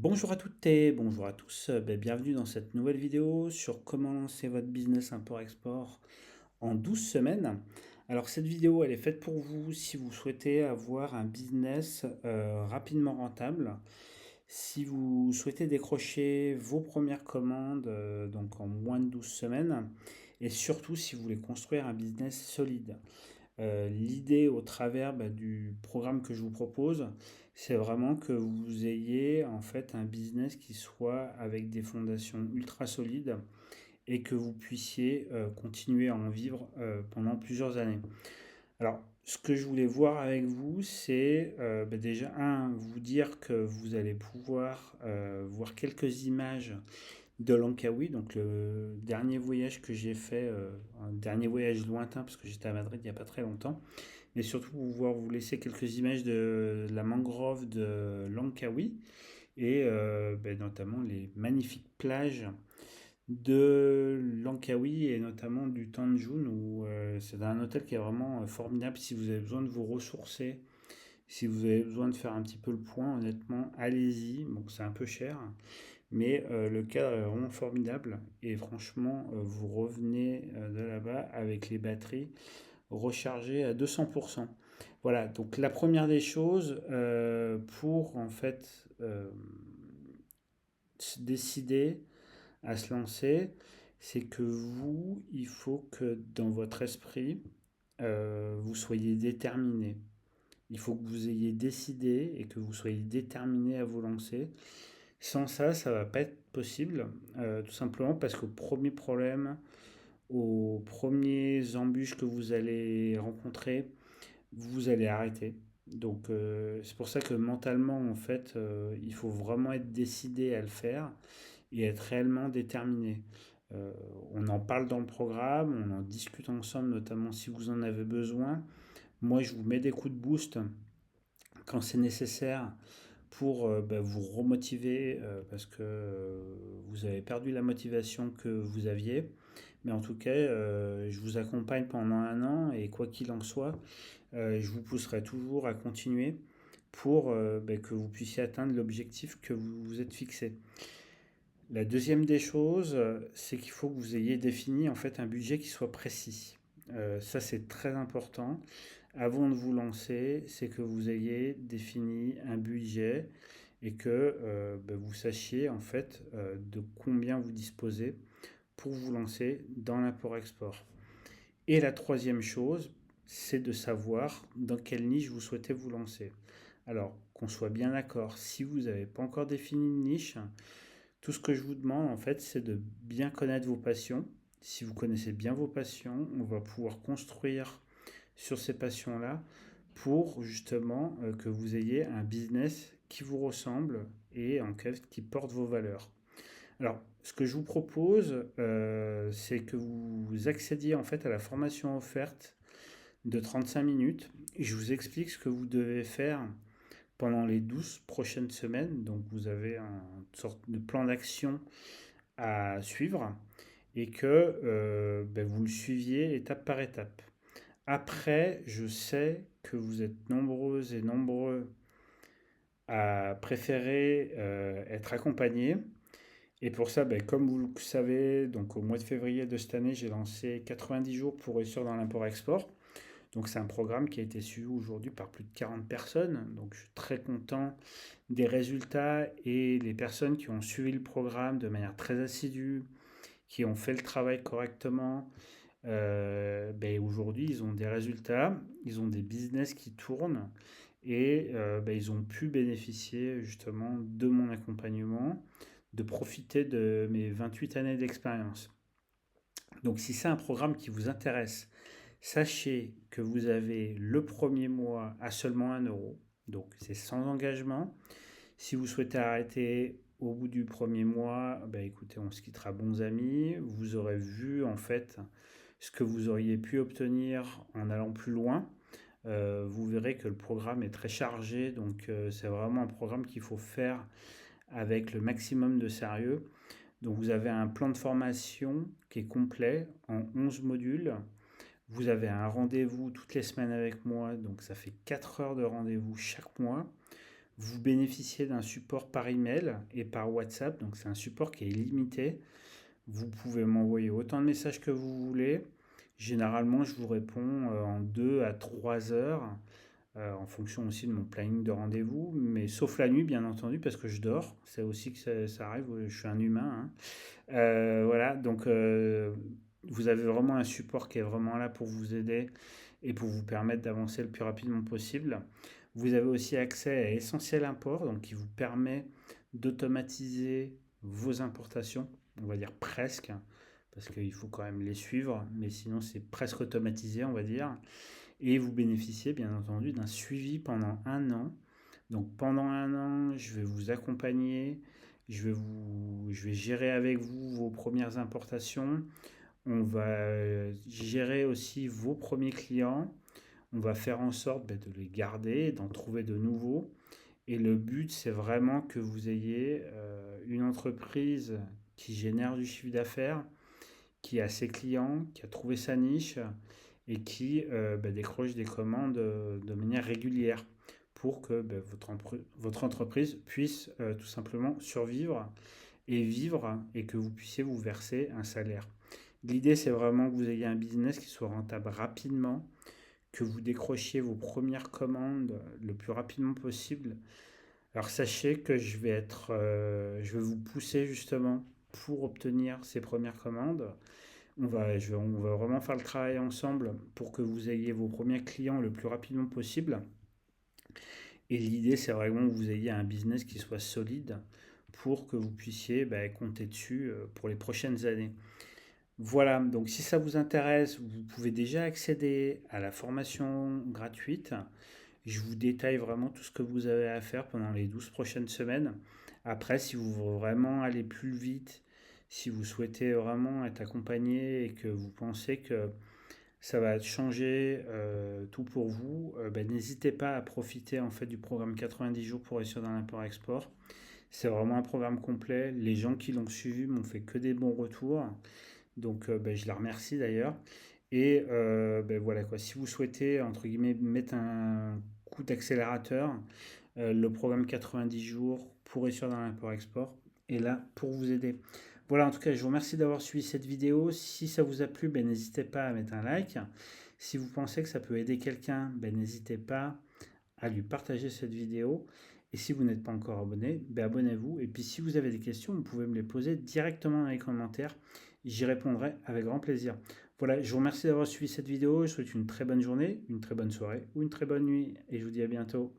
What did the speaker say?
Bonjour à toutes et bonjour à tous, bienvenue dans cette nouvelle vidéo sur comment lancer votre business import-export en 12 semaines. Alors cette vidéo elle est faite pour vous si vous souhaitez avoir un business rapidement rentable, si vous souhaitez décrocher vos premières commandes donc en moins de 12 semaines et surtout si vous voulez construire un business solide. L'idée au travers du programme que je vous propose, c'est vraiment que vous ayez en fait un business qui soit avec des fondations ultra solides et que vous puissiez continuer à en vivre pendant plusieurs années. Alors, ce que je voulais voir avec vous, c'est déjà vous dire que vous allez pouvoir voir quelques images de Langkawi, donc le dernier voyage que j'ai fait, un dernier voyage lointain parce que j'étais à Madrid il n'y a pas très longtemps, mais surtout pouvoir vous laisser quelques images de la mangrove de Langkawi et notamment les magnifiques plages de Langkawi et notamment du Tanjung où c'est un hôtel qui est vraiment formidable si vous avez besoin de vous ressourcer, si vous avez besoin de faire un petit peu le point, honnêtement, allez-y. Bon, c'est un peu cher, mais le cadre est vraiment formidable et franchement, vous revenez de là-bas avec les batteries rechargées à 200%. Voilà, donc la première des choses pour en fait se décider à se lancer, c'est que vous, il faut que dans votre esprit, vous soyez déterminé. Il faut que vous ayez décidé et que vous soyez déterminé à vous lancer. Sans ça, ça va pas être possible, tout simplement parce qu'au premier problème, aux premiers embûches que vous allez rencontrer, vous allez arrêter. Donc c'est pour ça que mentalement, en fait, il faut vraiment être décidé à le faire et être réellement déterminé. Euh, on en parle dans le programme, on en discute ensemble, notamment si vous en avez besoin. Moi, je vous mets des coups de boost quand c'est nécessaire pour vous remotiver parce que vous avez perdu la motivation que vous aviez. Mais en tout cas, je vous accompagne pendant un an et quoi qu'il en soit, je vous pousserai toujours à continuer pour que vous puissiez atteindre l'objectif que vous vous êtes fixé. La deuxième des choses, c'est qu'il faut que vous ayez défini en fait un budget qui soit précis. Ça, c'est très important. Avant de vous lancer, c'est que vous ayez défini un budget et que vous sachiez en fait de combien vous disposez pour vous lancer dans l'import-export. Et la troisième chose, c'est de savoir dans quelle niche vous souhaitez vous lancer. Alors, qu'on soit bien d'accord, si vous n'avez pas encore défini une niche, tout ce que je vous demande, en fait, c'est de bien connaître vos passions. Si vous connaissez bien vos passions, on va pouvoir construire sur ces passions-là pour justement que vous ayez un business qui vous ressemble et en fait qui porte vos valeurs. Alors, ce que je vous propose, c'est que vous accédiez en fait à la formation offerte de 35 minutes. Et je vous explique ce que vous devez faire pendant les 12 prochaines semaines. Donc, vous avez une sorte de plan d'action à suivre et que vous le suiviez étape par étape. Après, je sais que vous êtes nombreuses et nombreux à préférer être accompagnés. Et pour ça, comme vous le savez, donc au mois de février de cette année, j'ai lancé 90 jours pour réussir dans l'import-export. Donc c'est un programme qui a été suivi aujourd'hui par plus de 40 personnes. Donc je suis très content des résultats et les personnes qui ont suivi le programme de manière très assidue, qui ont fait le travail correctement. Aujourd'hui, ils ont des résultats, ils ont des business qui tournent et ils ont pu bénéficier justement de mon accompagnement, de profiter de mes 28 années d'expérience. Donc si c'est un programme qui vous intéresse, sachez que vous avez le premier mois à seulement 1 euro. Donc c'est sans engagement. Si vous souhaitez arrêter au bout du premier mois, écoutez, on se quittera bons amis. Vous aurez vu en fait ce que vous auriez pu obtenir en allant plus loin. Vous verrez que le programme est très chargé, donc c'est vraiment un programme qu'il faut faire avec le maximum de sérieux. Donc vous avez un plan de formation qui est complet en 11 modules. Vous avez un rendez-vous toutes les semaines avec moi, donc ça fait 4 heures de rendez-vous chaque mois. Vous bénéficiez d'un support par email et par WhatsApp, donc c'est un support qui est illimité. Vous pouvez m'envoyer autant de messages que vous voulez. Généralement, je vous réponds en 2 à 3 heures, en fonction aussi de mon planning de rendez-vous, mais sauf la nuit, bien entendu, parce que je dors. C'est aussi que ça arrive, je suis un humain, hein. Voilà, donc vous avez vraiment un support qui est vraiment là pour vous aider et pour vous permettre d'avancer le plus rapidement possible. Vous avez aussi accès à Essentiel Import, donc qui vous permet d'automatiser vos importations, on va dire presque, parce qu'il faut quand même les suivre, mais sinon c'est presque automatisé, on va dire. Et vous bénéficiez bien entendu d'un suivi pendant un an. Donc pendant un an, je vais vous accompagner, je vais gérer avec vous vos premières importations. On va gérer aussi vos premiers clients. On va faire en sorte de les garder, d'en trouver de nouveaux. Et le but, c'est vraiment que vous ayez une entreprise qui génère du chiffre d'affaires, qui a ses clients, qui a trouvé sa niche et qui décroche des commandes de manière régulière pour que votre entreprise puisse tout simplement survivre et vivre et que vous puissiez vous verser un salaire. L'idée, c'est vraiment que vous ayez un business qui soit rentable rapidement, que vous décrochiez vos premières commandes le plus rapidement possible. Alors sachez que je vais vous pousser justement pour obtenir ces premières commandes. On va vraiment faire le travail ensemble pour que vous ayez vos premiers clients le plus rapidement possible. Et l'idée, c'est vraiment que vous ayez un business qui soit solide pour que vous puissiez compter dessus pour les prochaines années. Voilà, donc si ça vous intéresse, vous pouvez déjà accéder à la formation gratuite. Je vous détaille vraiment tout ce que vous avez à faire pendant les 12 prochaines semaines. Après, si vous voulez vraiment aller plus vite, si vous souhaitez vraiment être accompagné et que vous pensez que ça va changer tout pour vous, n'hésitez pas à profiter en fait du programme 90 jours pour réussir dans l'import-export. C'est vraiment un programme complet. Les gens qui l'ont suivi m'ont fait que des bons retours. Donc je la remercie d'ailleurs. Et voilà quoi, si vous souhaitez, entre guillemets, mettre un coup d'accélérateur, le programme 90 jours pour réussir dans l'import-export est là pour vous aider. Voilà, en tout cas, je vous remercie d'avoir suivi cette vidéo. Si ça vous a plu, n'hésitez pas à mettre un like. Si vous pensez que ça peut aider quelqu'un, n'hésitez pas à lui partager cette vidéo. Et si vous n'êtes pas encore abonné, abonnez-vous. Et puis si vous avez des questions, vous pouvez me les poser directement dans les commentaires. J'y répondrai avec grand plaisir. Voilà, je vous remercie d'avoir suivi cette vidéo. Je vous souhaite une très bonne journée, une très bonne soirée ou une très bonne nuit. Et je vous dis à bientôt.